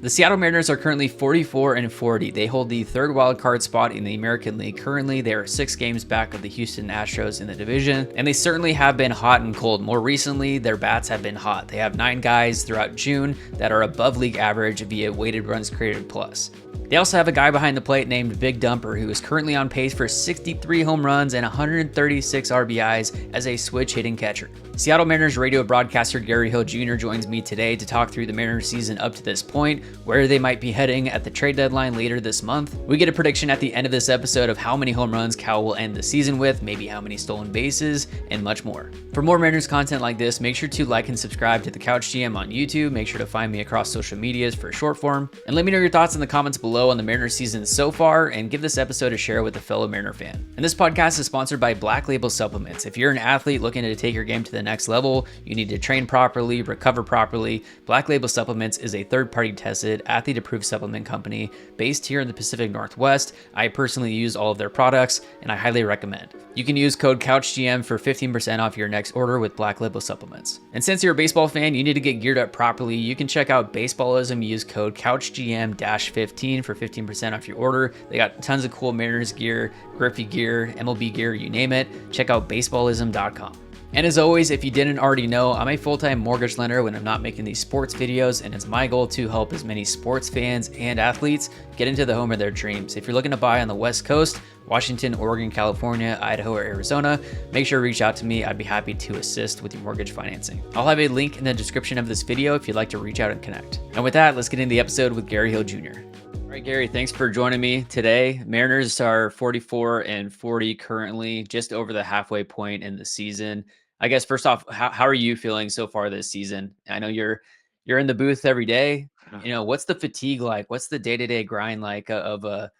The Seattle Mariners are currently 44-40. They hold the third wild card spot in the American League currently. They are 6 games back of the Houston Astros in the division, and they certainly have been hot and cold. More recently, their bats have been hot. They have 9 guys throughout June that are above league average via weighted runs created plus. They also have a guy behind the plate named Big Dumper, who is currently on pace for 63 home runs and 136 RBIs as a switch hitting catcher. Seattle Mariners radio broadcaster Gary Hill Jr. joins me today to talk through the Mariners season up to this point, where they might be heading at the trade deadline later this month. We get a prediction at the end of this episode of how many home runs Cal will end the season with, maybe how many stolen bases, and much more. For more Mariners content like this, make sure to like and subscribe to the Couch GM on YouTube. Make sure to find me across social medias for short form, and let me know your thoughts in the comments below on the Mariners season so far, and give this episode a share with a fellow Mariner fan. And this podcast is sponsored by Black Label Supplements. If you're an athlete looking to take your game to the next level, you need to train properly, recover properly. Black Label Supplements is a third-party tested, athlete-approved supplement company based here in the Pacific Northwest. I personally use all of their products, and I highly recommend. You can use code CouchGM for 15% off your next order with Black Label Supplements. And since you're a baseball fan, you need to get geared up properly. You can check out Baseballism. Use code CouchGM-15 for 15% off your order. They got tons of cool Mariners gear, Griffey gear, MLB gear, you name it. Check out baseballism.com. And as always, if you didn't already know, I'm a full-time mortgage lender when I'm not making these sports videos, and it's my goal to help as many sports fans and athletes get into the home of their dreams. If you're looking to buy on the West Coast, Washington, Oregon, California, Idaho, or Arizona, make sure to reach out to me. I'd be happy to assist with your mortgage financing. I'll have a link in the description of this video if you'd like to reach out and connect. And with that, let's get into the episode with Gary Hill Jr. All right, Gary, thanks for joining me today. Mariners are 44-40 currently, just over the halfway point in the season. I guess first off, how are you feeling so far this season? I know you're in the booth every day. You know, what's the fatigue like? What's the day-to-day grind like of a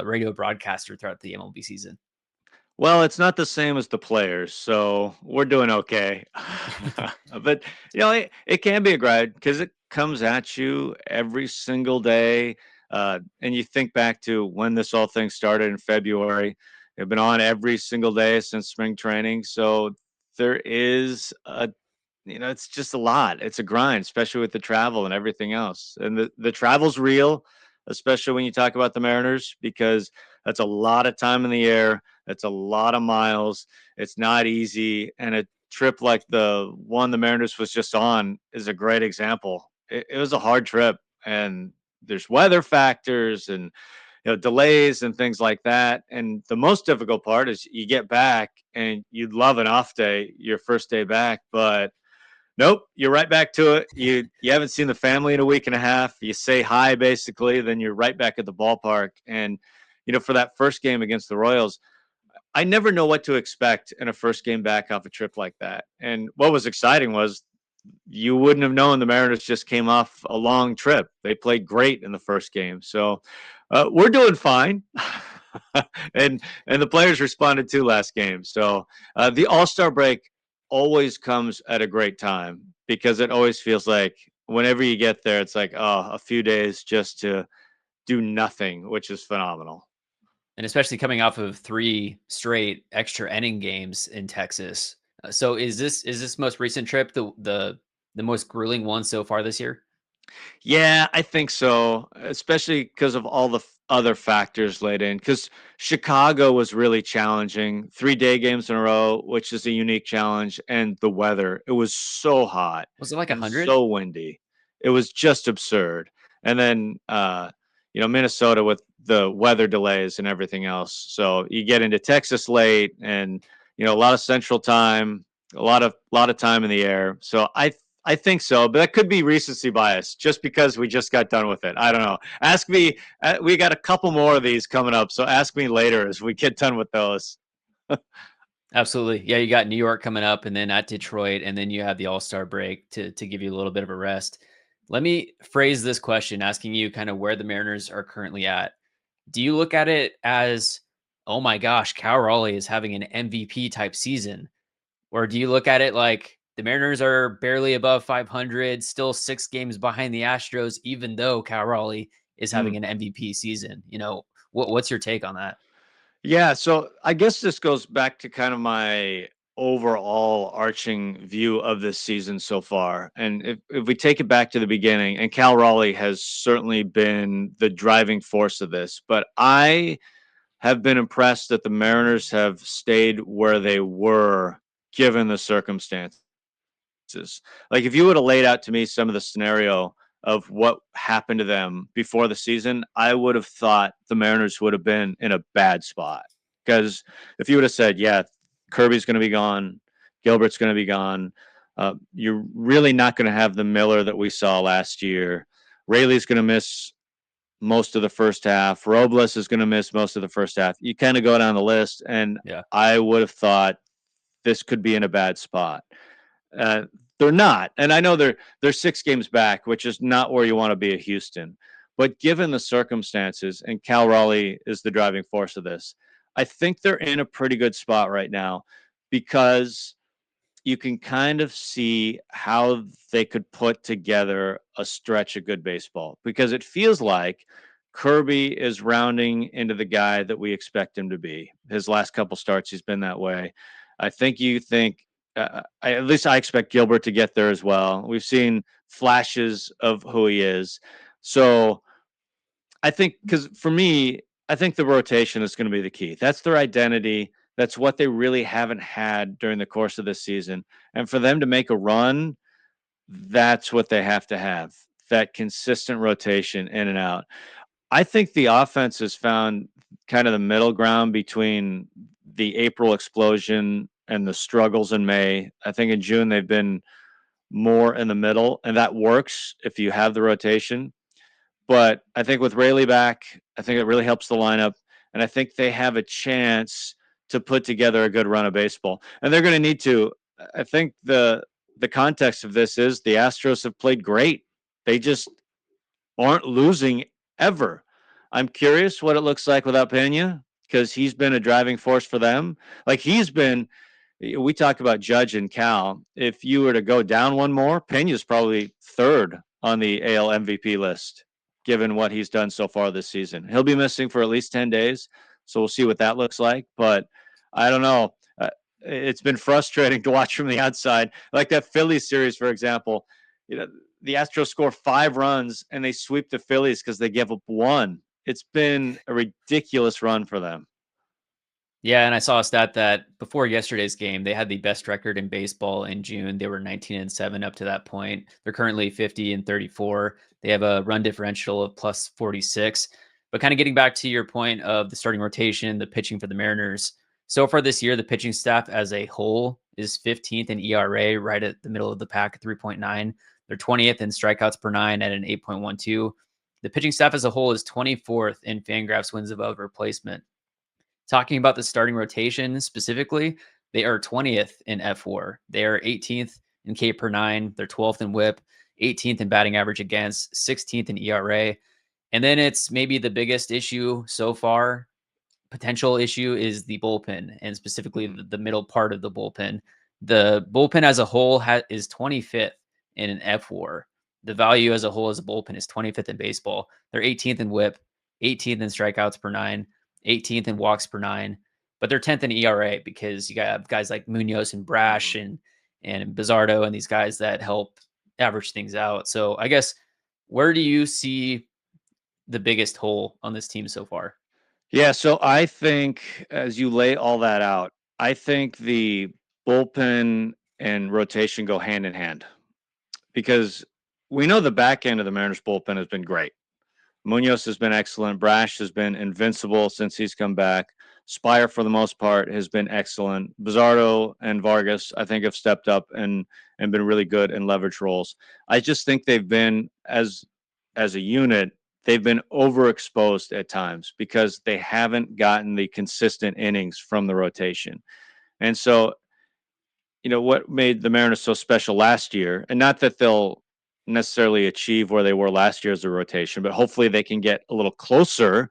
radio broadcaster throughout the MLB season? Well, it's not the same as the players, so we're doing okay. But it can be a grind because it comes at you every single day. And you think back to when this whole thing started in February. They've been on every single day since spring training. So there is it's just a lot. It's a grind, especially with the travel and everything else. And the travel's real, especially when you talk about the Mariners, because that's a lot of time in the air. It's a lot of miles. It's not easy. And a trip like the one the Mariners was just on is a great example. It was a hard trip, and there's weather factors and delays and things like that. And the most difficult part is you get back and you'd love an off day, your first day back, but nope, you're right back to it. You haven't seen the family in a week and a half. You say hi basically, then you're right back at the ballpark. And for that first game against the Royals, I never know what to expect in a first game back off a trip like that. And what was exciting was you wouldn't have known the Mariners just came off a long trip. They played great in the first game. So we're doing fine. and the players responded to last game. So the All-Star break always comes at a great time because it always feels like whenever you get there, it's like, a few days just to do nothing, which is phenomenal. And especially coming off of 3 straight extra inning games in Texas. So is this most recent trip the most grueling one so far this year? Yeah, I think so, especially because of all the other factors laid in. Because Chicago was really challenging, 3-day games in a row, which is a unique challenge, and the weather. It was so hot. Was it like It was 100? so windy. It was just absurd. And then, Minnesota with the weather delays and everything else. So you get into Texas late, and a lot of Central Time, a lot of time in the air. So I think so, but that could be recency bias just because we just got done with it. I don't know. Ask me. We got a couple more of these coming up, so ask me later as we get done with those. Absolutely. Yeah, you got New York coming up and then at Detroit, and then you have the All-Star break to give you a little bit of a rest. Let me phrase this question asking you kind of where the Mariners are currently at. Do you look at it as, oh my gosh, Cal Raleigh is having an MVP type season? Or do you look at it like the Mariners are barely above 500, still 6 games behind the Astros, even though Cal Raleigh is having Mm. an MVP season? What's your take on that? Yeah, so I guess this goes back to kind of my overall arching view of this season so far. And if we take it back to the beginning, and Cal Raleigh has certainly been the driving force of this, but I have been impressed that the Mariners have stayed where they were given the circumstances. Like if you would have laid out to me some of the scenario of what happened to them before the season, I would have thought the Mariners would have been in a bad spot. Because if you would have said, yeah, Kirby's going to be gone, Gilbert's going to be gone, you're really not going to have the Miller that we saw last year. Rayleigh's going to miss most of the first half. Robles is going to miss most of the first half. You kind of go down the list, and Yeah. I would have thought this could be in a bad spot. Uh, they're not, and I know they're 6 games back, which is not where you want to be at Houston. But given the circumstances, and Cal Raleigh is the driving force of this, I think they're in a pretty good spot right now because you can kind of see how they could put together a stretch of good baseball because it feels like Kirby is rounding into the guy that we expect him to be. His last couple starts, he's been that way. I think you think, at least I expect Gilbert to get there as well. We've seen flashes of who he is. So I think because for me, I think the rotation is going to be the key. That's their identity. That's what they really haven't had during the course of this season. And for them to make a run, that's what they have to have, that consistent rotation in and out. I think the offense has found kind of the middle ground between the April explosion and the struggles in May. I think in June they've been more in the middle, and that works if you have the rotation. But I think with Rayleigh back, I think it really helps the lineup, and I think they have a chance to put together a good run of baseball. And they're going to need to. I think the context of this is the Astros have played great. They just aren't losing ever. I'm curious what it looks like without Pena because he's been a driving force for them. Like he's been, we talk about Judge and Cal. If you were to go down one more, Pena's probably third on the AL MVP list, given what he's done so far this season. He'll be missing for at least 10 days. So we'll see what that looks like. But I don't know. It's been frustrating to watch from the outside. Like that Phillies series, for example, you know, the Astros score 5 runs and they sweep the Phillies because they give up 1. It's been a ridiculous run for them. Yeah, and I saw a stat that before yesterday's game, they had the best record in baseball in June. They were 19-7 up to that point. They're currently 50-34. They have a run differential of plus 46. But kind of getting back to your point of the starting rotation, the pitching for the Mariners. So far this year, the pitching staff as a whole is 15th in ERA, right at the middle of the pack at 3.9. They're 20th in strikeouts per nine at an 8.12. The pitching staff as a whole is 24th in Fangraphs wins above replacement. Talking about the starting rotation specifically, they are 20th in F4. They are 18th in K per nine. They're 12th in whip, 18th in batting average against, 16th in ERA. And then it's maybe the biggest issue so far, potential issue is the bullpen and specifically the middle part of the bullpen. The bullpen as a whole is 25th in an F4. The value as a whole as a bullpen is 25th in baseball. They're 18th in whip, 18th in strikeouts per nine, 18th in walks per nine, but they're 10th in ERA because you got guys like Munoz and Brash and Bizardo and these guys that help average things out. So I guess where do you see the biggest hole on this team so far? Yeah, so I think as you lay all that out, I think the bullpen and rotation go hand in hand because we know the back end of the Mariners bullpen has been great. Munoz has been excellent. Brash has been invincible since he's come back. Spire, for the most part, has been excellent. Bizardo and Vargas, I think, have stepped up and been really good in leverage roles. I just think they've been as a unit, they've been overexposed at times because they haven't gotten the consistent innings from the rotation. And so, what made the Mariners so special last year, and not that they'll necessarily achieve where they were last year as a rotation, but hopefully they can get a little closer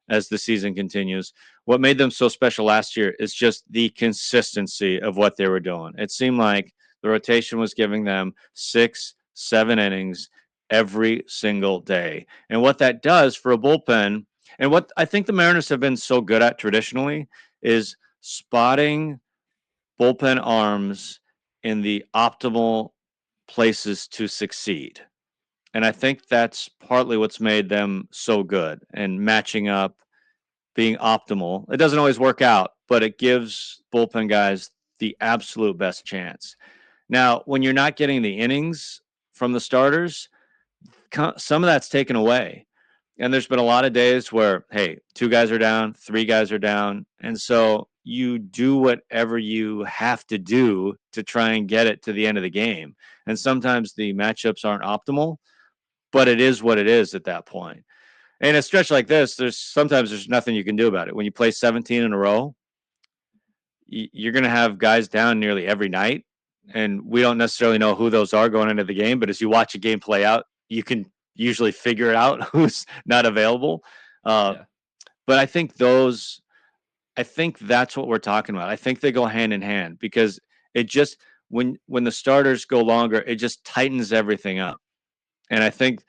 as the season continues. What made them so special last year is just the consistency of what they were doing. It seemed like the rotation was giving them 6, 7 innings every single day. And what that does for a bullpen, and what I think the Mariners have been so good at traditionally, is spotting bullpen arms in the optimal places to succeed. And I think that's partly what's made them so good and matching up, being optimal. It doesn't always work out, but it gives bullpen guys the absolute best chance. Now, when you're not getting the innings from the starters, some of that's taken away. And there's been a lot of days where, hey, 2 guys are down, 3 guys are down. And so you do whatever you have to do to try and get it to the end of the game. And sometimes the matchups aren't optimal, but it is what it is at that point. And a stretch like this, there's nothing you can do about it. When you play 17 in a row, you're going to have guys down nearly every night. And we don't necessarily know who those are going into the game. But as you watch a game play out, you can usually figure it out who's not available. Yeah. But I think that's what we're talking about. I think they go hand in hand because it just, when the starters go longer, it just tightens everything up. And I think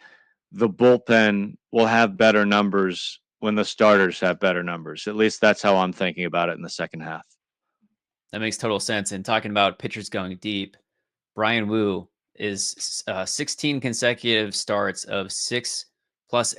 the bullpen will have better numbers when the starters have better numbers. At least that's how I'm thinking about it in the second half. That makes total sense. And talking about pitchers going deep, Brian Wu is 16 consecutive starts of 6+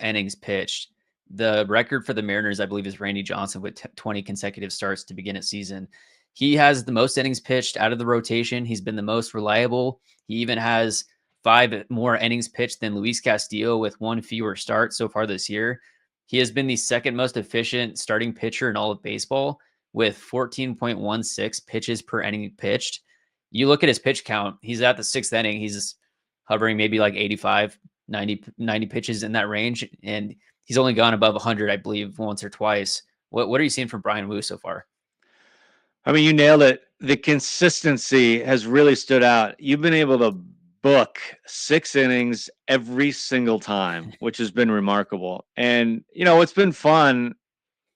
innings pitched. The record for the Mariners, I believe, is Randy Johnson with 20 consecutive starts to begin a season. He has the most innings pitched out of the rotation. He's been the most reliable. He even has 5 more innings pitched than Luis Castillo with 1 fewer start so far this year. He has been the second most efficient starting pitcher in all of baseball with 14.16 pitches per inning pitched. You look at his pitch count, he's at the 6th inning. He's hovering maybe like 85, 90 pitches in that range. And he's only gone above 100, I believe, once or twice. What are you seeing from Brian Wu so far? I mean, you nailed it. The consistency has really stood out. You've been able to book 6 innings every single time, which has been remarkable. And, it's been fun.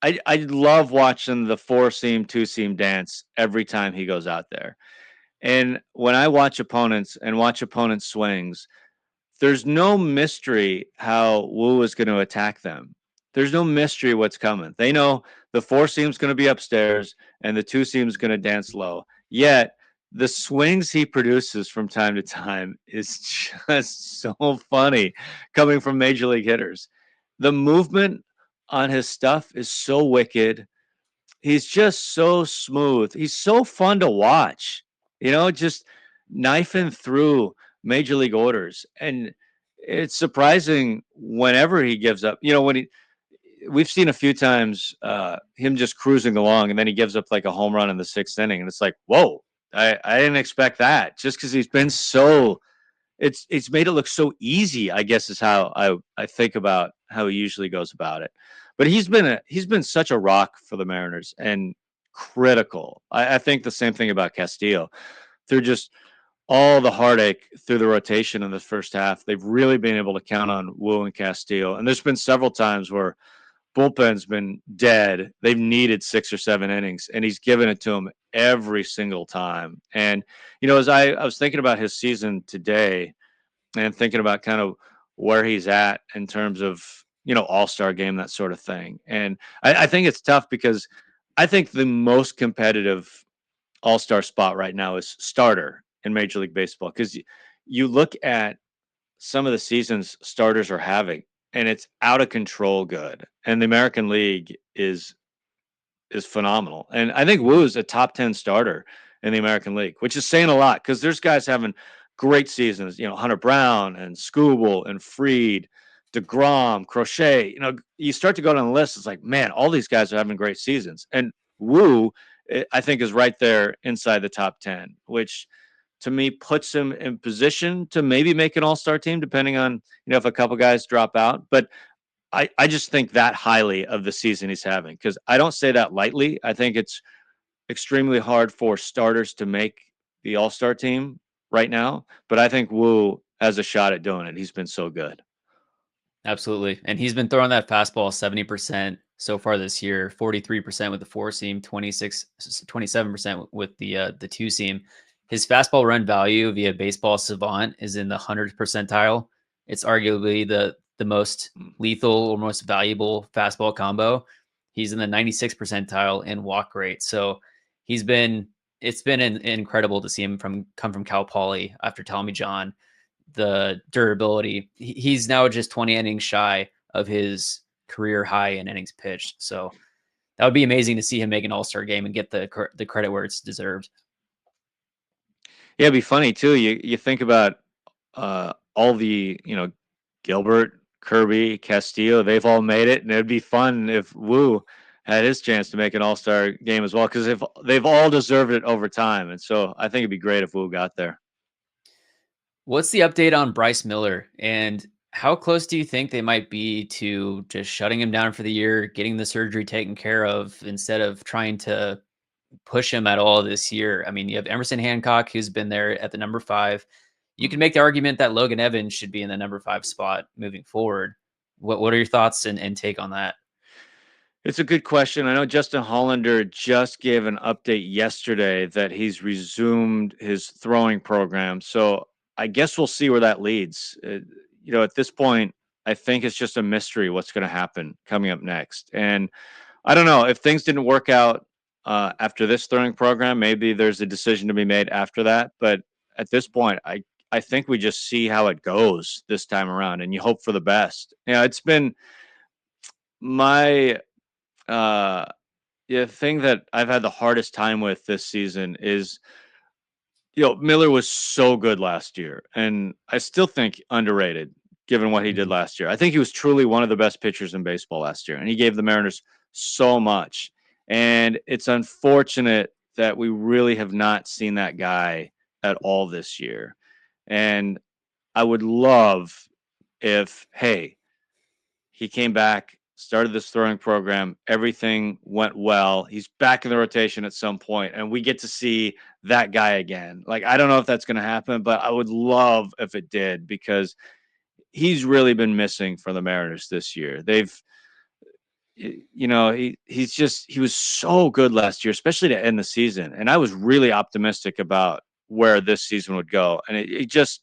I love watching the 4-seam, 2-seam dance every time he goes out there. And when I watch opponents and watch opponents' swings, there's no mystery how Wu is going to attack them. There's no mystery what's coming. They know the 4-seam's going to be upstairs and the 2-seam's going to dance low. Yet the swings he produces from time to time is just so funny coming from major league hitters. The movement on his stuff is so wicked. He's just so smooth. He's so fun to watch, just knifing through major league orders. And it's surprising whenever he gives up, we've seen a few times him just cruising along and then he gives up like a home run in the 6th inning. And it's like, whoa, I didn't expect that just because he's been so, it's made it look so easy, I guess is how I think about how he usually goes about it. But he's been such a rock for the Mariners and critical. I think the same thing about Castillo. Through just all the heartache through the rotation in the first half, they've really been able to count on Wu and Castillo. And there's been several times where bullpen's been dead. They've needed 6 or 7 innings, and he's given it to them every single time. And, as I was thinking about his season today and thinking about kind of where he's at in terms of, all-star game, that sort of thing. And I think it's tough because I think the most competitive all-star spot right now is starter in Major League Baseball because you look at some of the seasons starters are having, and it's out of control good. And the American League is phenomenal. And I think Wu is a top 10 starter in the American League, which is saying a lot because there's guys having great seasons, Hunter Brown and Skubal and Fried, DeGrom, Crochet. You start to go down the list, it's like, man, all these guys are having great seasons. And Wu, I think, is right there inside the top 10, which to me puts him in position to maybe make an all-star team, depending on, if a couple guys drop out. But I just think that highly of the season he's having because I don't say that lightly. I think it's extremely hard for starters to make the all-star team right now. But I think Wu has a shot at doing it. He's been so good. Absolutely. And he's been throwing that fastball 70% so far this year, 43% with the 4-seam, 27% with the 2-seam. His fastball run value via Baseball Savant is in the 100th percentile. It's arguably the most lethal or most valuable fastball combo. He's in the 96th percentile in walk rate. So he's been it's been incredible to see him come from Cal Poly after Tommy John. The durability. He's now just 20 innings shy of his career high in innings pitched. So that would be amazing to see him make an All-Star game and get the credit where it's deserved. Yeah, it'd be funny too. You think about all the, Gilbert, Kirby, Castillo, they've all made it, and it'd be fun if Wu had his chance to make an All-Star game as well, because they've all deserved it over time, and so I think it'd be great if Wu got there. What's the update on Bryce Miller, and how close do you think they might be to just shutting him down for the year, getting the surgery taken care of instead of trying to push him at all this year? I mean, you have Emerson Hancock, who's been there at the number 5. You can Mhm. make the argument that Logan Evans should be in the number 5 spot moving forward. What are your thoughts and take on that? It's a good question. I know Justin Hollander just gave an update yesterday that he's resumed his throwing program. So I guess we'll see where that leads. At this point, I think it's just a mystery what's going to happen coming up next. And I don't know if things didn't work out after this throwing program. Maybe there's a decision to be made after that. But at this point, I think we just see how it goes this time around, and you hope for the best. It's been my uh yeah, the thing that I've had the hardest time with this season is, Miller was so good last year, and I still think underrated given what he did Mhm. last year. I think he was truly one of the best pitchers in baseball last year, and he gave the Mariners so much. And it's unfortunate that we really have not seen that guy at all this year. And I would love if, hey, he came back, started this throwing program. Everything went well. He's back in the rotation at some point, and we get to see that guy again. Like, I don't know if that's going to happen, but I would love if it did, because he's really been missing for the Mariners this year. He was so good last year, especially to end the season. And I was really optimistic about where this season would go. And he just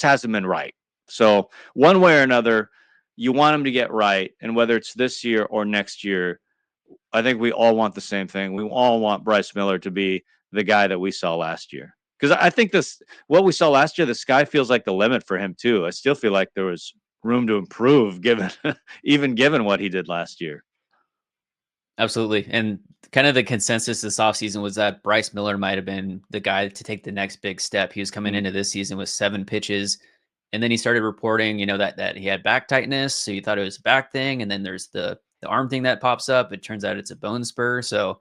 hasn't been right. So one way or another, you want him to get right. And whether it's this year or next year, I think we all want the same thing. We all want Bryce Miller to be the guy that we saw last year. Because I think what we saw last year, the sky feels like the limit for him too. I still feel like there was room to improve given even given what he did last year. Absolutely. And kind of the consensus this offseason was that Bryce Miller might have been the guy to take the next big step. He was coming Mm. into this season with 7 pitches. And then he started reporting, that he had back tightness. So you thought it was a back thing. And then there's the arm thing that pops up. It turns out it's a bone spur. So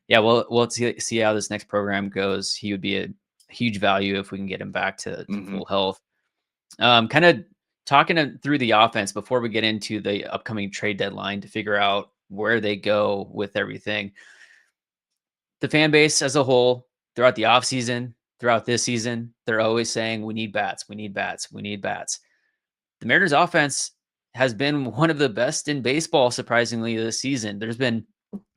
yeah, we'll see how this next program goes. He would be a huge value if we can get him back to Mhm. full health. Kind of talking through the offense before we get into the upcoming trade deadline to figure out where they go with everything. The fan base as a whole, throughout the offseason, throughout this season, they're always saying, we need bats, we need bats, we need bats. The Mariners offense has been one of the best in baseball, surprisingly, this season. There's been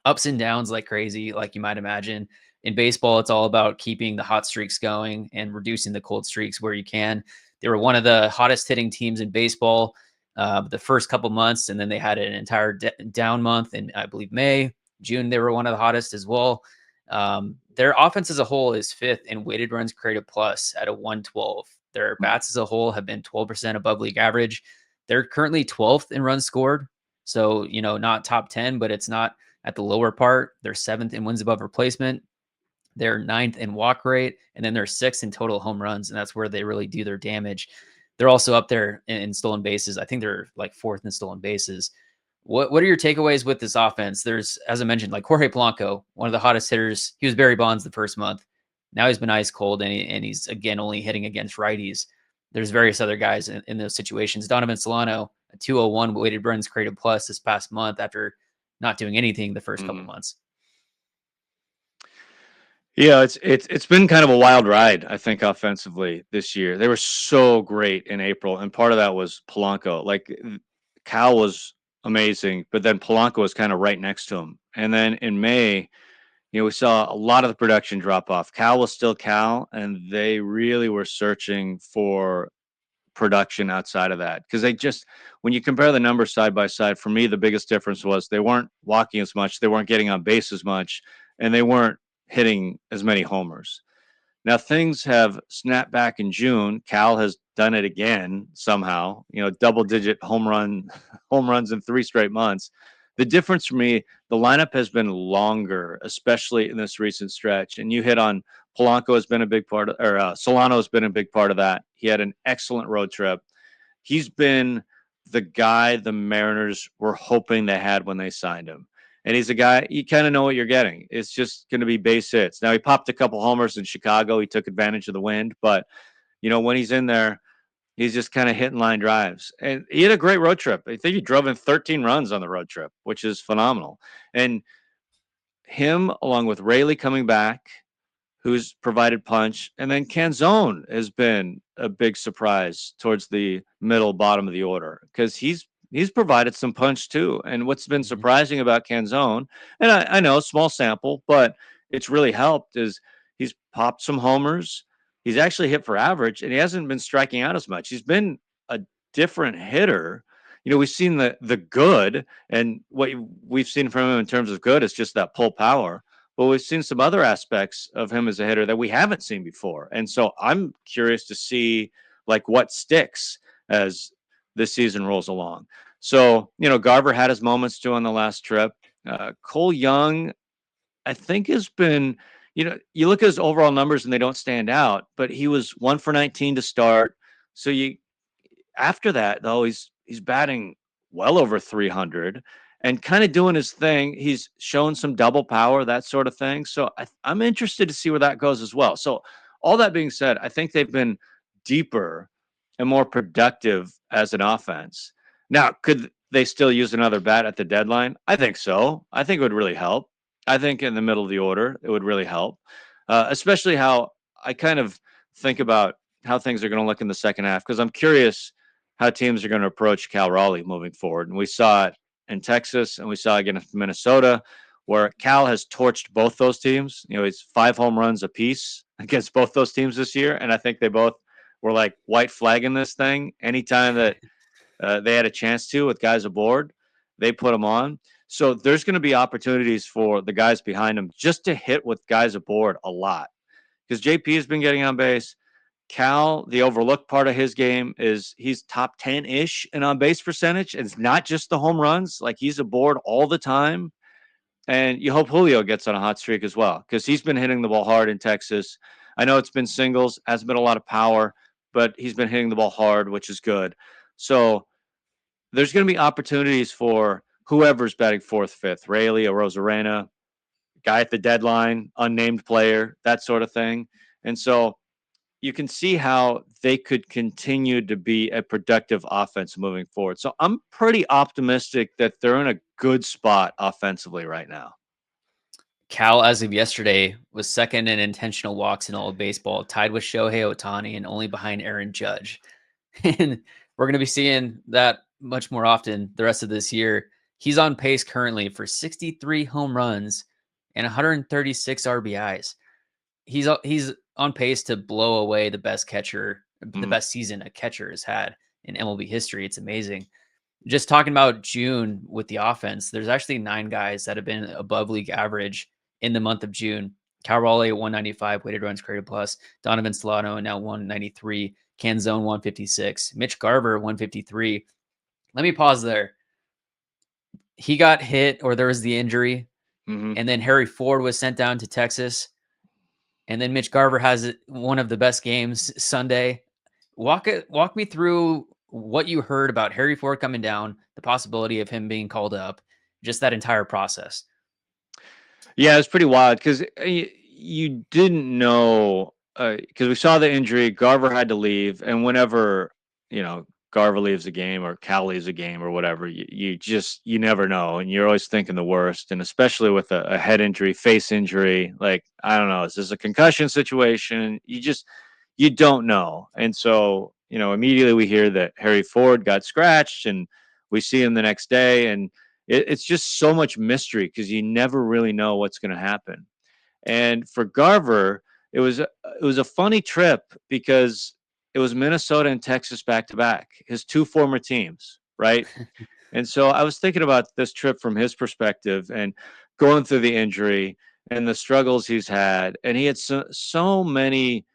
ups and downs like crazy, like you might imagine. In baseball, it's all about keeping the hot streaks going and reducing the cold streaks where you can. They were one of the hottest hitting teams in baseball the first couple months, and then they had an entire down month in, I believe, May. June, they were one of the hottest as well. Their offense as a whole is 5th in weighted runs created plus at a 112. Their bats as a whole have been 12% above league average. They're currently 12th in runs scored. So, not top 10, but it's not at the lower part. They're 7th in wins above replacement. They're 9th in walk rate, and then they're 6th in total home runs, and that's where they really do their damage. They're also up there in stolen bases. I think they're like 4th in stolen bases. What are your takeaways with this offense? There's, as I mentioned, like Jorge Polanco, one of the hottest hitters. He was Barry Bonds the first month. Now he's been ice cold, and he's again only hitting against righties. There's various other guys in those situations. Donovan Solano, a 201 weighted runs created plus this past month after not doing anything the first couple Mhm. months. Yeah, it's been kind of a wild ride, I think, offensively this year. They were so great in April, and part of that was Polanco. Like, Cal was amazing, but then Polanco was kind of right next to him. And then in May, we saw a lot of the production drop off. Cal was still Cal, and they really were searching for production outside of that, because when you compare the numbers side by side, for me, the biggest difference was they weren't walking as much, they weren't getting on base as much, and they weren't hitting as many homers. Now things have snapped back in June. Cal has done it again somehow. Double-digit home runs in 3 straight months. The difference for me, the lineup has been longer, especially in this recent stretch. And you hit on Polanco has been a big part of, or Solano has been a big part of that. He had an excellent road trip. He's been the guy the Mariners were hoping they had when they signed him. And he's a guy, you kind of know what you're getting. It's just going to be base hits. Now, he popped a couple homers in Chicago. He took advantage of the wind. But, when he's in there, he's just kind of hitting line drives. And he had a great road trip. I think he drove in 13 runs on the road trip, which is phenomenal. And him, along with Raley coming back, who's provided punch. And then Canzone has been a big surprise towards the middle bottom of the order because he's provided some punch too. And what's been surprising about Canzone, and I know small sample, but it's really helped, is he's popped some homers. He's actually hit for average, and he hasn't been striking out as much. He's been a different hitter. We've seen the good, and what we've seen from him in terms of good is just that pull power. But we've seen some other aspects of him as a hitter that we haven't seen before. And so I'm curious to see like what sticks as this season rolls along. So, Garver had his moments too on the last trip. Cole Young, I think, has been, you look at his overall numbers and they don't stand out, but he was 1 for 19 to start. So after that, though, he's batting well over 300 and kind of doing his thing. He's shown some double power, that sort of thing. So I'm interested to see where that goes as well. So all that being said, I think they've been deeper and more productive as an offense. Now, could they still use another bat at the deadline? I think so. I think it would really help. I think in the middle of the order, it would really help, especially how I kind of think about how things are going to look in the second half, because I'm curious how teams are going to approach Cal Raleigh moving forward. And we saw it in Texas, and we saw it against Minnesota, where Cal has torched both those teams. He's 5 home runs apiece against both those teams this year, and I think they both were like white flagging this thing. Anytime that they had a chance to with guys aboard, they put them on. So there's going to be opportunities for the guys behind them just to hit with guys aboard a lot, because JP has been getting on base. Cal, the overlooked part of his game is he's top 10-ish in on-base percentage. It's not just the home runs. Like, he's aboard all the time. And you hope Julio gets on a hot streak as well, because he's been hitting the ball hard in Texas. I know it's been singles, hasn't been a lot of power, but he's been hitting the ball hard, which is good. So there's going to be opportunities for whoever's batting fourth, fifth, Raley or Rosarena, guy at the deadline, unnamed player, that sort of thing. And so you can see how they could continue to be a productive offense moving forward. So I'm pretty optimistic that they're in a good spot offensively right now. Cal, as of yesterday, was second in intentional walks in all of baseball, tied with Shohei Ohtani and only behind Aaron Judge. And we're going to be seeing that much more often the rest of this year. He's on pace currently for 63 home runs and 136 RBIs. He's on pace to blow away the best catcher, the best season a catcher has had in MLB history. It's amazing. Just talking about June with the offense, there's actually 9 guys that have been above league average in the month of June. Cal Raleigh 195 weighted runs created plus, Donovan Solano now 193, Canzone 156, Mitch Garver 153. Let me pause there. He got hit, or there was the injury, and then Harry Ford was sent down to Texas. And then Mitch Garver has one of the best games Sunday. Walk me through what you heard about Harry Ford coming down, the possibility of him being called up, just that entire process. Yeah, it's pretty wild because you didn't know, because we saw the injury. Garver had to leave, and whenever Garver leaves a game or Cal leaves a game or whatever, you never know, and you're always thinking the worst. And especially with a head injury, face injury, like, I don't know, is this a concussion situation? You don't know. And so immediately we hear that Harry Ford got scratched, and we see him the next day, and it's just so much mystery because you never really know what's going to happen. And for Garver, it was a funny trip because it was Minnesota and Texas back to back, his 2 former teams, right? And so I was thinking about this trip from his perspective and going through the injury and the struggles he's had. And he had so many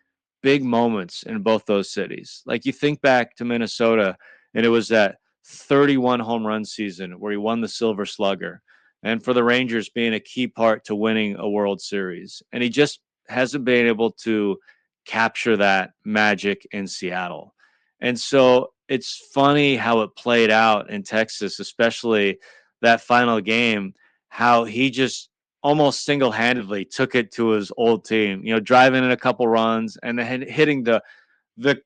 big moments in both those cities. Like you think back to Minnesota, and it was that 31 home run season where he won the Silver Slugger, and for the Rangers being a key part to winning a World Series. And he just hasn't been able to capture that magic in Seattle. And so it's funny how it played out in Texas, especially that final game, how he just almost single-handedly took it to his old team, driving in a couple runs and then hitting the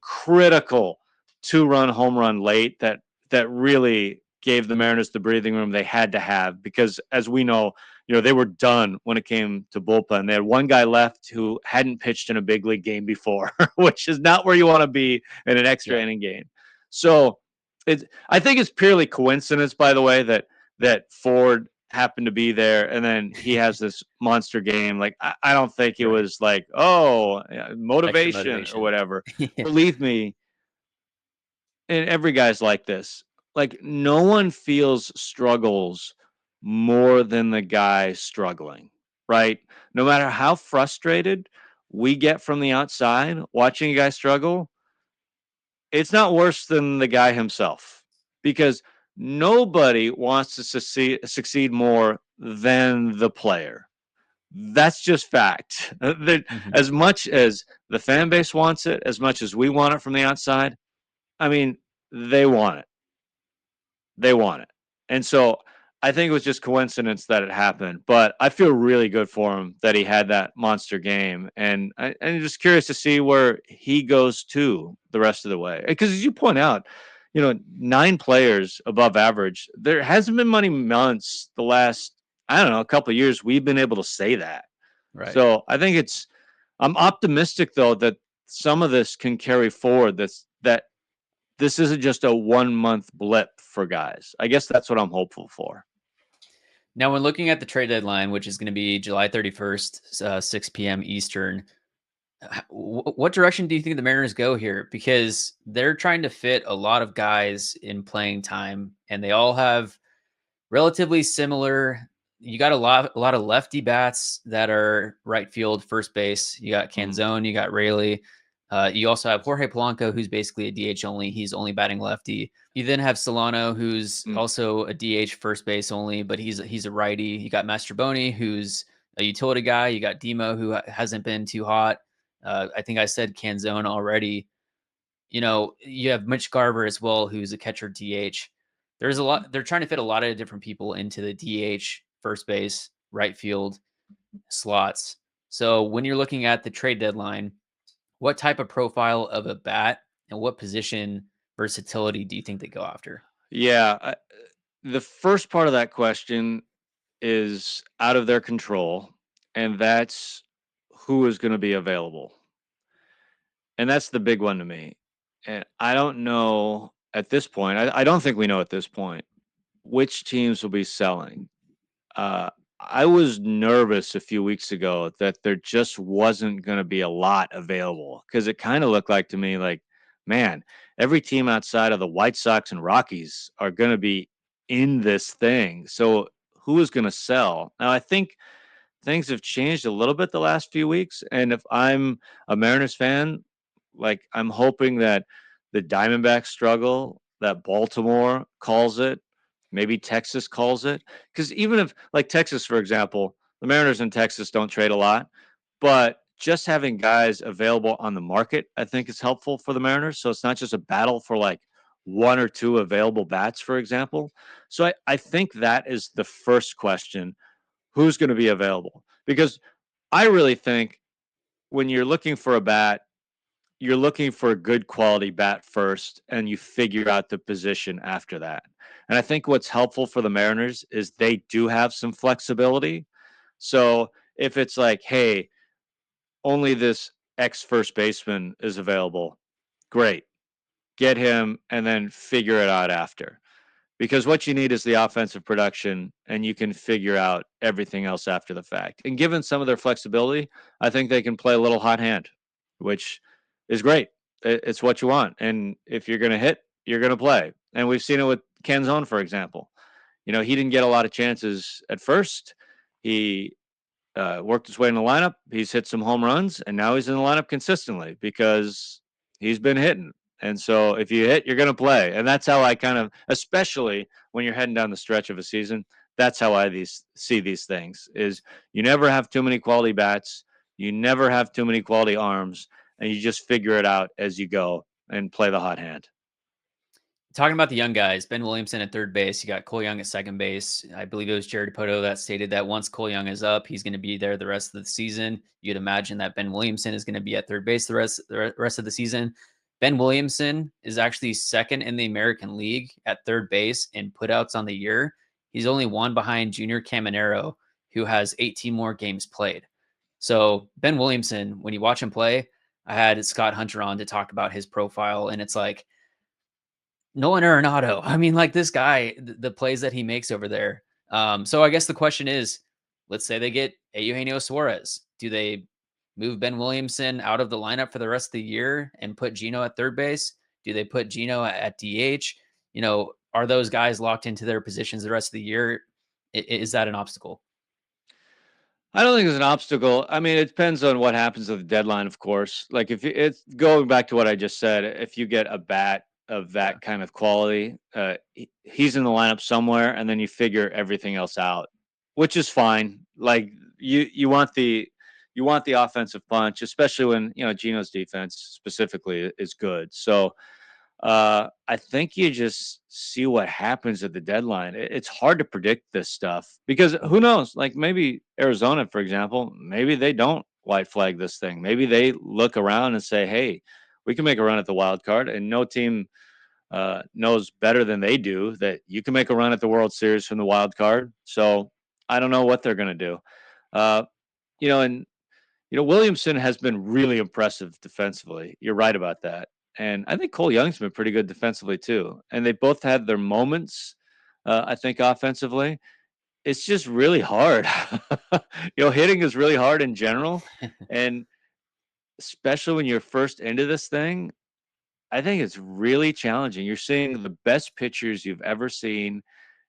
critical two-run home run late that really gave the Mariners the breathing room they had to have because, as we know, they were done when it came to bullpen. They had one guy left who hadn't pitched in a big league game before, which is not where you want to be in an extra Yeah. inning game. So I think it's purely coincidence, by the way, that Ford happened to be there and then he has this monster game. Like I don't think it Right. was like, Extra motivation or motivation. whatever. Yeah. Believe me, and every guy's like this. Like no one feels struggles more than the guy struggling, right? No matter how frustrated we get from the outside watching a guy struggle, it's not worse than the guy himself because nobody wants to succeed more than the player. That's just fact. Mhm. As much as the fan base wants it, as much as we want it from the outside, I mean, they want it. They want it. And so I think it was just coincidence that it happened, but I feel really good for him that he had that monster game. And I'm just curious to see where he goes to the rest of the way. Because as you point out, 9 players above average, there hasn't been many months the last, I don't know, a couple of years we've been able to say that. Right. So I think I'm optimistic though that some of this can carry forward. That this isn't just a 1 month blip for guys. I guess that's what I'm hopeful for. Now, when looking at the trade deadline, which is going to be July 31st, 6 p.m. Eastern, what direction do you think the Mariners go here? Because they're trying to fit a lot of guys in playing time, and they all have relatively similar. You got a lot of lefty bats that are right field, first base. You got Mm, Canzone, you got Raley. You also have Jorge Polanco, who's basically a DH only. He's only batting lefty. You then have Solano, who's mm. also a DH first base only, but he's a righty. You got Mastroboni, who's a utility guy. You got Demo, who hasn't been too hot. I think I said Canzone already. You have Mitch Garver as well, who's a catcher DH. There's a lot. They're trying to fit a lot of different people into the DH, first base, right field slots. So when you're looking at the trade deadline, what type of profile of a bat and what position versatility do you think they go after? Yeah, the first part of that question is out of their control, and that's who is going to be available. And that's the big one to me. And I don't know at this point, I don't think we know at this point which teams will be selling. Uh, I was nervous a few weeks ago that there just wasn't going to be a lot available because it kind of looked like to me like, man, every team outside of the White Sox and Rockies are going to be in this thing. So who is going to sell? Now, I think things have changed a little bit the last few weeks. And if I'm a Mariners fan, like I'm hoping that the Diamondbacks struggle, that Baltimore calls it, maybe Texas calls it. Because even if, like Texas, for example, the Mariners in Texas don't trade a lot, but just having guys available on the market, I think is helpful for the Mariners. So it's not just a battle for like one or two available bats, for example. So I think that is the first question, who's going to be available? Because I really think when you're looking for a bat, you're looking for a good quality bat first, and you figure out the position after that. And I think what's helpful for the Mariners is they do have some flexibility. So if it's like, hey, only this ex first baseman is available, great, get him and then figure it out after, because what you need is the offensive production and you can figure out everything else after the fact. And given some of their flexibility, I think they can play a little hot hand, which is great. It's what you want. And if you're going to hit, you're going to play. And we've seen it with Canzone, for example. He didn't get a lot of chances at first. He worked his way in the lineup. He's hit some home runs, and now he's in the lineup consistently because he's been hitting. And so if you hit, you're going to play. And that's how I kind of, especially when you're heading down the stretch of a season, that's how I see these things is you never have too many quality bats. You never have too many quality arms, and you just figure it out as you go and play the hot hand. Talking about the young guys, Ben Williamson at third base. You got Cole Young at second base. I believe it was Jared Poto that stated that once Cole Young is up, he's going to be there the rest of the season. You'd imagine that Ben Williamson is going to be at third base the rest of the season. Ben Williamson is actually second in the American League at third base in putouts on the year. He's only one behind Junior Caminero, who has 18 more games played. So Ben Williamson, when you watch him play, I had Scott Hunter on to talk about his profile, and it's like Nolan Arenado. I mean, like this guy, the plays that he makes over there. So I guess the question is, let's say they get Eugenio Suarez. Do they move Ben Williamson out of the lineup for the rest of the year and put Gino at third base? Do they put Gino at DH? Are those guys locked into their positions the rest of the year? Is that an obstacle? I don't think it's an obstacle. I mean, it depends on what happens at the deadline, of course. Like if it's going back to what I just said, if you get a bat of Yeah. that kind of quality, he's in the lineup somewhere, and then you figure everything else out, which is fine. Like you want the offensive punch, especially when Gino's defense specifically is good. So I think you just see what happens at the deadline. It's hard to predict this stuff because who knows? Like maybe Arizona, for example, maybe they don't white flag this thing. Maybe they look around and say, "Hey, we can make a run at the wild card," and no team knows better than they do that you can make a run at the World Series from the wild card. So I don't know what they're going to do. Uh, and Williamson has been really impressive defensively. You're right about that. And I think Cole Young's been pretty good defensively too. And they both had their moments, I think, offensively. It's just really hard. Hitting is really hard in general. And especially when you're first into this thing, I think it's really challenging. You're seeing the best pitchers you've ever seen,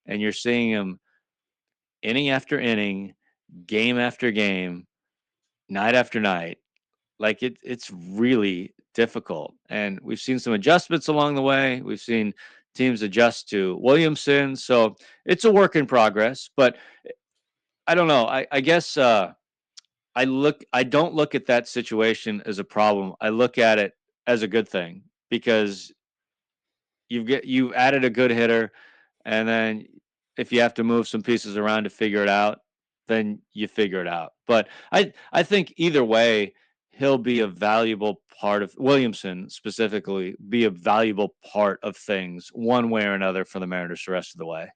and you're seeing them inning after inning, game after game, night after night. Like it's really difficult. And we've seen some adjustments along the way. We've seen teams adjust to Williamson. So it's a work in progress. But I don't know. I guess I don't look at that situation as a problem. I look at it as a good thing because you've added a good hitter, and then if you have to move some pieces around to figure it out, then you figure it out. But I think either way, he'll be a valuable part of Williamson specifically, be a valuable part of things one way or another for the Mariners the rest of the way.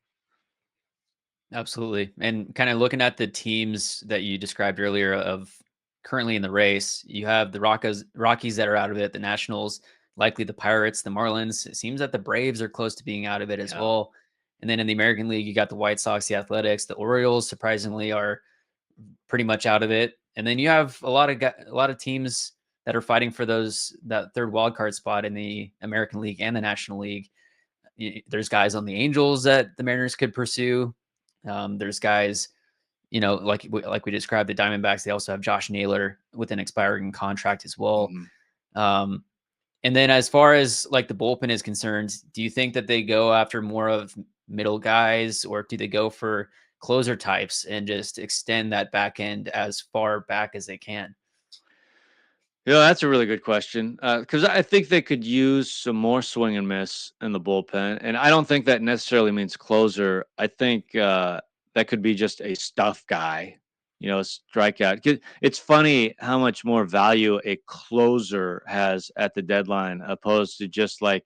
Absolutely. And kind of looking at the teams that you described earlier of currently in the race, you have the Rockies that are out of it, the Nationals, likely the Pirates, the Marlins. It seems that the Braves are close to being out of it as Yeah. well. And then in the American League, you got the White Sox, the Athletics, the Orioles surprisingly are pretty much out of it. And then you have a lot of teams that are fighting for that third wild card spot in the American League and the National League. There's guys on the Angels that the Mariners could pursue. There's guys, like we described, the Diamondbacks. They also have Josh Naylor with an expiring contract as well. Mhm. Um, and then as far as like the bullpen is concerned, do you think that they go after more of middle guys, or do they go for closer types and just extend that back end as far back as they can? That's a really good question because I think they could use some more swing and miss in the bullpen, and I don't think that necessarily means closer. I think that could be just a stuff guy, a strikeout. It's funny how much more value a closer has at the deadline opposed to just like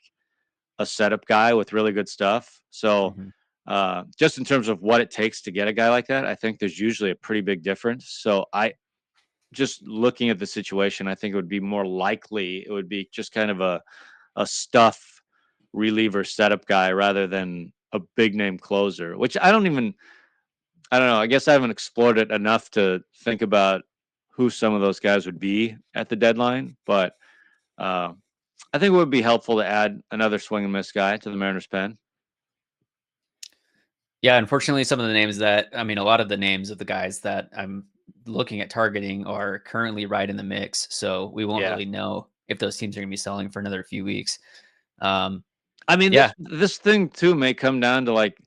a setup guy with really good stuff. So, Mhm. just in terms of what it takes to get a guy like that, I think there's usually a pretty big difference. So I just looking at the situation, I think it would be more likely it would be just kind of a stuff reliever setup guy rather than a big name closer, which I don't know. I guess I haven't explored it enough to think about who some of those guys would be at the deadline, but uh, I think it would be helpful to add another swing and miss guy to the Mariners pen. Yeah, unfortunately, some of the names that I mean, a lot of the names of the guys that looking at targeting are currently right in the mix. So we won't Yeah. really know if those teams are going to be selling for another few weeks. Um, I mean, yeah, this thing too may come down to like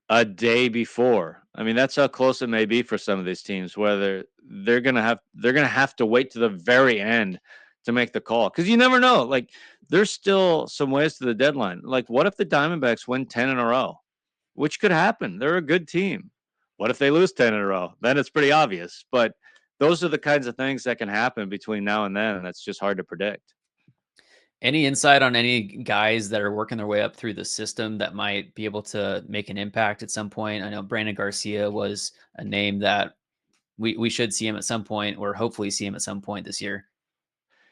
a day before. I mean, that's how close it may be for some of these teams, whether they're gonna have to wait to the very end to make the call. Because you never know. Like, there's still some ways to the deadline. Like, what if the Diamondbacks win 10 in a row? Which could happen. They're a good team. What if they lose 10 in a row? Then it's pretty obvious. But those are the kinds of things that can happen between now and then, and that's just hard to predict. any insight on any guys that are working their way up through the system that might be able to make an impact at some point? I know Brandon Garcia was a name that we should see him at some point, or hopefully see him at some point this year.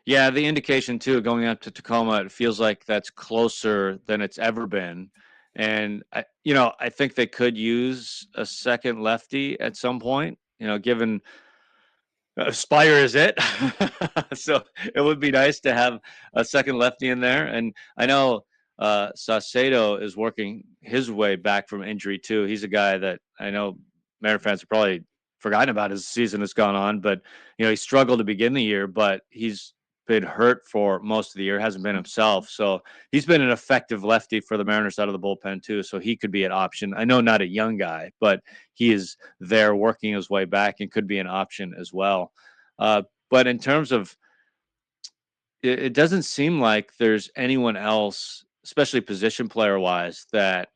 Yeah, the indication too, going up to Tacoma, it feels like that's closer than it's ever been. And I think they could use a second lefty at some point, given Spire is it. So it would be nice to have a second lefty in there. And I know Saucedo is working his way back from injury too. He's a guy that I know Mariner fans have probably forgotten about as the season has gone on, but he struggled to begin the year, but he's been hurt for most of the year, hasn't been himself. So he's been an effective lefty for the Mariners out of the bullpen too. So he could be an option. I know not a young guy, but he is there working his way back and could be an option as well. But in terms of it doesn't seem like there's anyone else, especially position player wise, that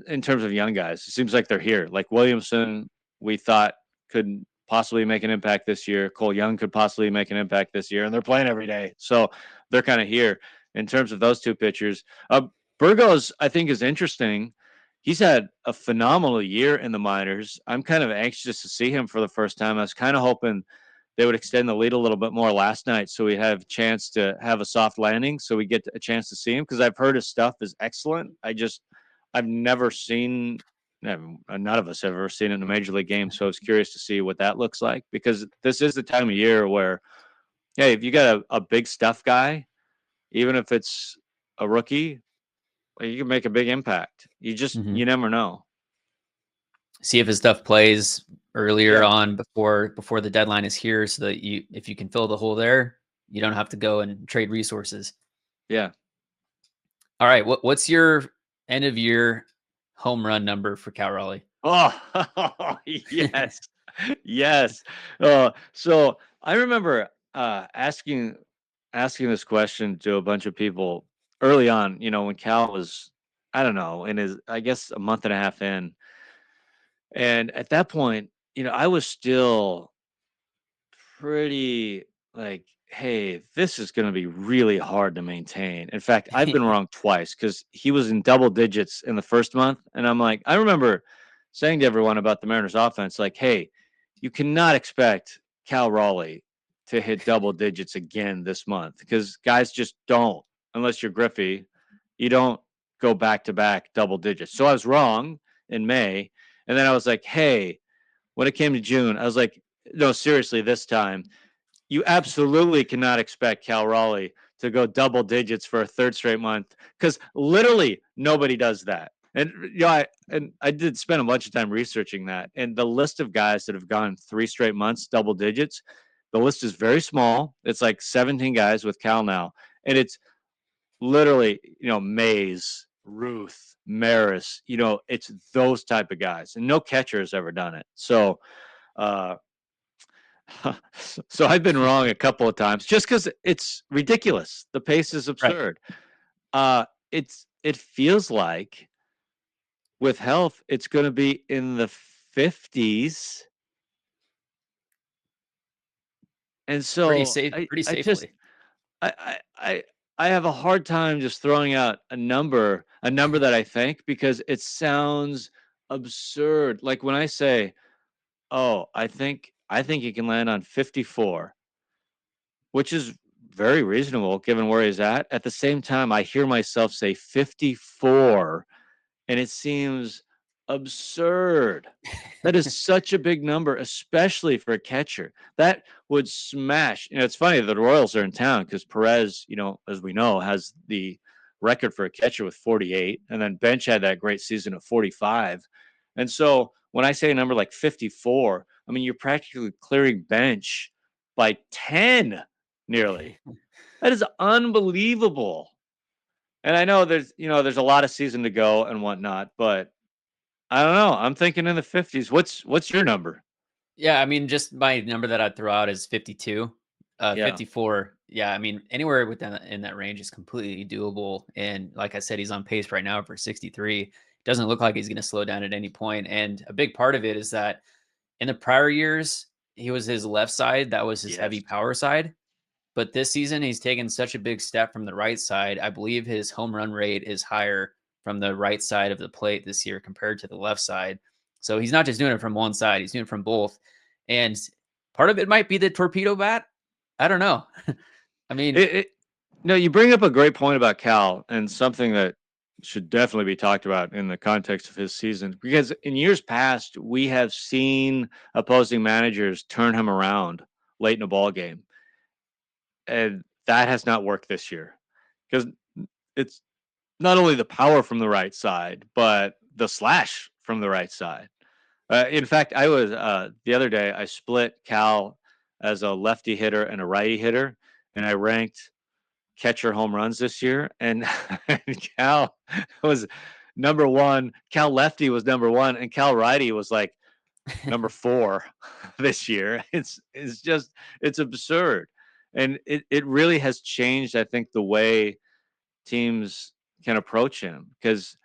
in terms of young guys, it seems like they're here. Like Williamson, we thought could possibly make an impact this year. Cole Young could possibly make an impact this year, and they're playing every day. So they're kind of here in terms of those two pitchers. Burgos, I think, is interesting. He's had a phenomenal year in the minors. I'm kind of anxious to see him for the first time. I was kind of hoping they would extend the lead a little bit more last night so we have a chance to have a soft landing so we get a chance to see him because I've heard his stuff is excellent. I've never seen, none of us have ever seen it in a major league game. So I was curious to see what that looks like because this is the time of year where, hey, if you got a big stuff guy, even if it's a rookie, well, you can make a big impact. Mhm. You never know. See if his stuff plays earlier Yeah. on before the deadline is here, so that if you can fill the hole there, you don't have to go and trade resources. Yeah. All right, what's your end of year home run number for Cal Raleigh? Oh, yes. Yes. So I remember asking this question to a bunch of people early on, when Cal was, I don't know, in his, I guess, a month and a half in. And at that point, I was still pretty like, hey, this is going to be really hard to maintain. In fact, I've been wrong twice because he was in double digits in the first month. And I'm like, I remember saying to everyone about the Mariners offense, like, hey, you cannot expect Cal Raleigh to hit double digits again this month because guys just don't, unless you're Griffey, you don't go back to back double digits. So I was wrong in May. And then I was like, hey, when it came to June, I was like, no, seriously, this time, you absolutely cannot expect Cal Raleigh to go double digits for a third straight month because literally nobody does that. And I did spend a bunch of time researching that. And the list of guys that have gone 3 straight months double digits, the list is very small. It's like 17 guys with Cal now, and it's literally Mays, Ruth, Maris. It's those type of guys, and no catcher has ever done it. So uh, so I've been wrong a couple of times just because it's ridiculous. The pace is Right. absurd. It feels like with health, it's going to be in the 50s, and Pretty so safe, I pretty I just safely. I I I I have a hard time just throwing out a number that I think because it sounds absurd. Like when I say, "Oh, I think he can land on 54." Which is very reasonable given where he's at. At the same time, I hear myself say 54, and it seems absurd. That is such a big number, especially for a catcher. That would smash. It's funny that the Royals are in town because Perez, as we know, has the record for a catcher with 48, and then Bench had that great season of 45. And so when I say a number like 54, I mean, you're practically clearing bench by 10 nearly. That is unbelievable. And I know there's a lot of season to go and whatnot, but I don't know. I'm thinking in the 50s. What's your number? Yeah, I mean, just my number that I'd throw out is 52. Yeah. 54, yeah, I mean, anywhere within in that range is completely doable. And like I said, he's on pace right now for 63. Doesn't look like he's going to slow down at any point. And a big part of it is that in the prior years, he was his left side. That was his heavy Yes. power side. But this season, he's taken such a big step from the right side. I believe his home run rate is higher from the right side of the plate this year compared to the left side. So he's not just doing it from one side, he's doing it from both. And part of it might be the torpedo bat. I don't know. I mean, It No, you bring up a great point about Cal and something that should definitely be talked about in the context of his season because in years past we have seen opposing managers turn him around late in a ball game, and that has not worked this year because it's not only the power from the right side but the slash from the right side. In fact, I was the other day I split Cal as a lefty hitter and a righty hitter, and I ranked catcher home runs this year, and, and Cal was number one. Cal lefty was number one, and Cal righty was like number four this year. It's absurd, and it really has changed. I think the way teams can approach him because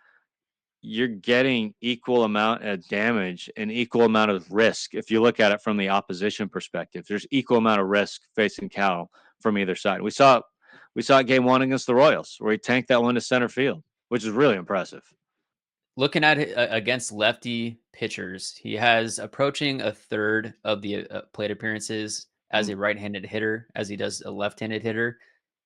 you're getting equal amount of damage and equal amount of risk. If you look at it from the opposition perspective, there's equal amount of risk facing Cal from either side. We saw game one against the Royals where he tanked that one to center field, which is really impressive. looking at it against lefty pitchers, he has approaching a third of the plate appearances as Mm. a right-handed hitter as he does a left-handed hitter.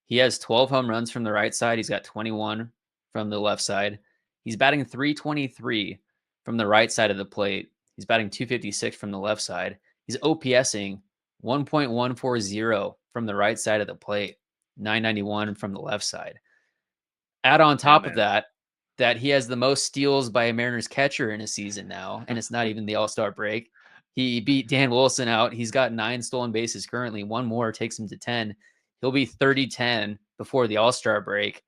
He has 12 home runs from the right side. He's got 21 from the left side. He's batting 323 from the right side of the plate. He's batting 256 from the left side. He's OPSing 1.140 from the right side of the plate, 991 from the left side. Add on Yeah, top of man. that he has the most steals by a Mariners catcher in a season now, and it's not even the All-Star break. He beat Dan Wilson out. He's got 9 stolen bases currently. One more takes him to 10. He'll be 30-10 before the All-Star break.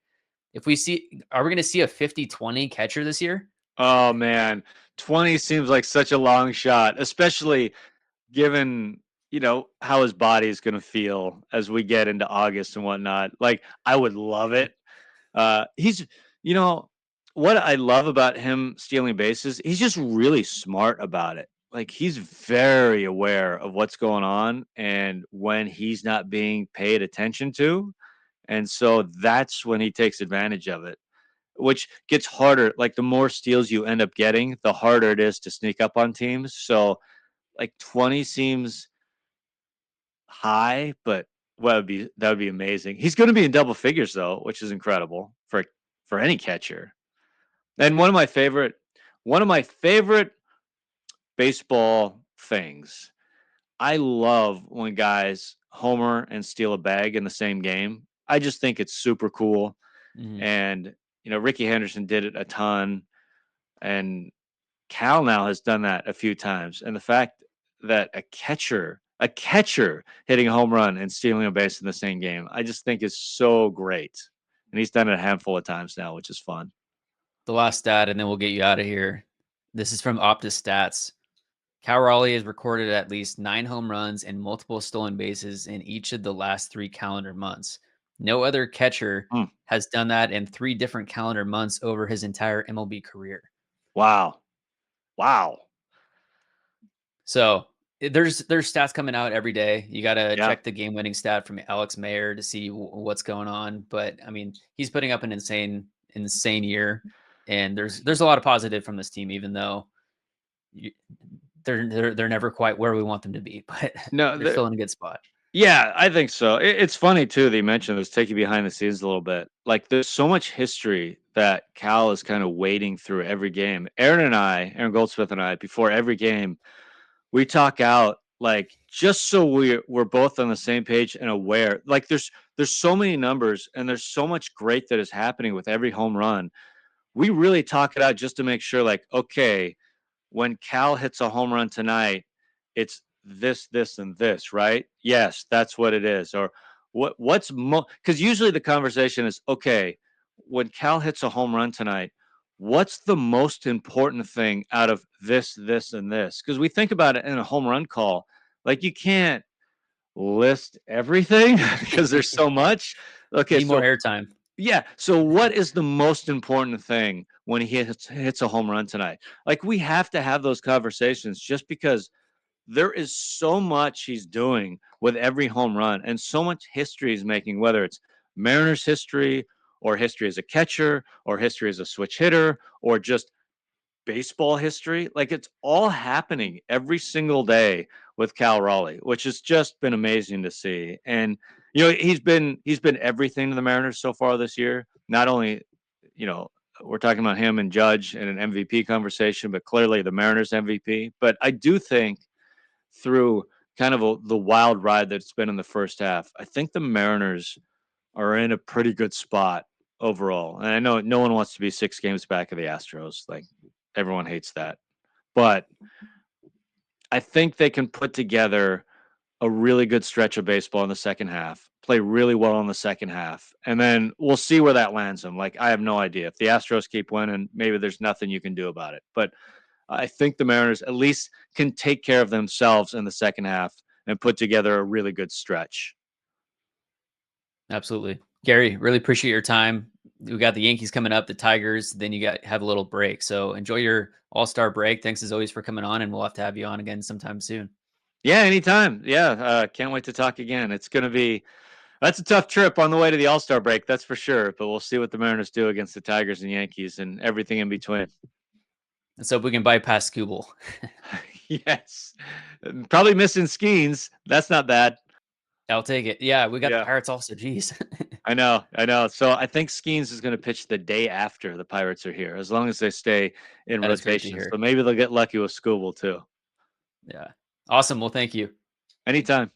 Are we going to see a 50-20 catcher this year? Oh man, 20 seems like such a long shot, especially given how his body is going to feel as we get into August and whatnot. Like I would love it. He's, you know, what I love about him stealing bases, he's just really smart about it. Like he's very aware of what's going on and when he's not being paid attention to. And so that's when he takes advantage of it, which gets harder. Like the more steals you end up getting, the harder it is to sneak up on teams. So like 20 seems high, but that would be amazing. He's going to be in double figures though, which is incredible for any catcher. And one of my favorite baseball things. I love when guys homer and steal a bag in the same game. I just think it's super cool. Mhm. And Ricky Henderson did it a ton, and Cal now has done that a few times. And the fact that a catcher hitting a home run and stealing a base in the same game, I just think is so great. And he's done it a handful of times now, which is fun. The last stat, and then we'll get you out of here. This is from Optus Stats. Cal Raleigh has recorded at least 9 home runs and multiple stolen bases in each of the last 3 calendar months. No other catcher Mm, has done that in 3 different calendar months over his entire MLB career. wow. Wow. So there's stats coming out every day. You got to Yeah. check the game winning stat from Alex Mayer to see what's going on. But I mean, he's putting up an insane year, and there's a lot of positive from this team, even though you, they're never quite where we want them to be, but No, they're still in a good spot. yeah, I think so. It's funny too that you mentioned this, take you behind the scenes a little bit. Like there's so much history that Cal is kind of wading through every game. Aaron Goldsmith and I, before every game, we talk out like just so we're both on the same page and aware. Like there's so many numbers and there's so much great that is happening with every home run. We really talk it out just to make sure, like, okay, when Cal hits a home run tonight it's this, this, and this, right? Yes, that's what it is. Or what's because usually the conversation is, okay, when Cal hits a home run tonight, what's the most important thing out of this, this, and this? Because we think about it in a home run call, like you can't list everything because there's so much. Okay, Need more so airtime. yeah. So what is the most important thing when he hits a home run tonight? Like we have to have those conversations just because there is so much he's doing with every home run and so much history he's making, whether it's Mariners history or history as a catcher or history as a switch hitter or just baseball history. Like it's all happening every single day with Cal Raleigh, which has just been amazing to see. And he's been everything to the Mariners so far this year. Not only, you know, we're talking about him and Judge in an MVP conversation, but clearly the Mariners MVP. But I do think through kind of the wild ride that's been in the first half, I think the Mariners are in a pretty good spot overall. And I know no one wants to be 6 games back of the Astros. Like everyone hates that. But I think they can put together a really good stretch of baseball in the second half, play really well in the second half, and then we'll see where that lands them. Like, I have no idea. If the Astros keep winning, maybe there's nothing you can do about it. But I think the Mariners at least can take care of themselves in the second half and put together a really good stretch. Absolutely. Gary, really appreciate your time. We got the Yankees coming up, the Tigers, then you got have a little break. So enjoy your all-star break. Thanks as always for coming on, and we'll have to have you on again sometime soon. Yeah, anytime. Yeah, can't wait to talk again. It's going to be that's a tough trip on the way to the All-Star break, that's for sure. But we'll see what the Mariners do against the Tigers and Yankees and everything in between. Let's hope we can bypass Skubal. Yes, probably missing Skeens. That's not bad. I'll take it. Yeah, we got the Yeah, Pirates also. Jeez. I know, I know. So I think Skeens is going to pitch the day after the Pirates are here, as long as they stay in That is great to rotation. So hear. maybe they'll get lucky with Scooble too. Yeah. Awesome. Well, thank you. Anytime.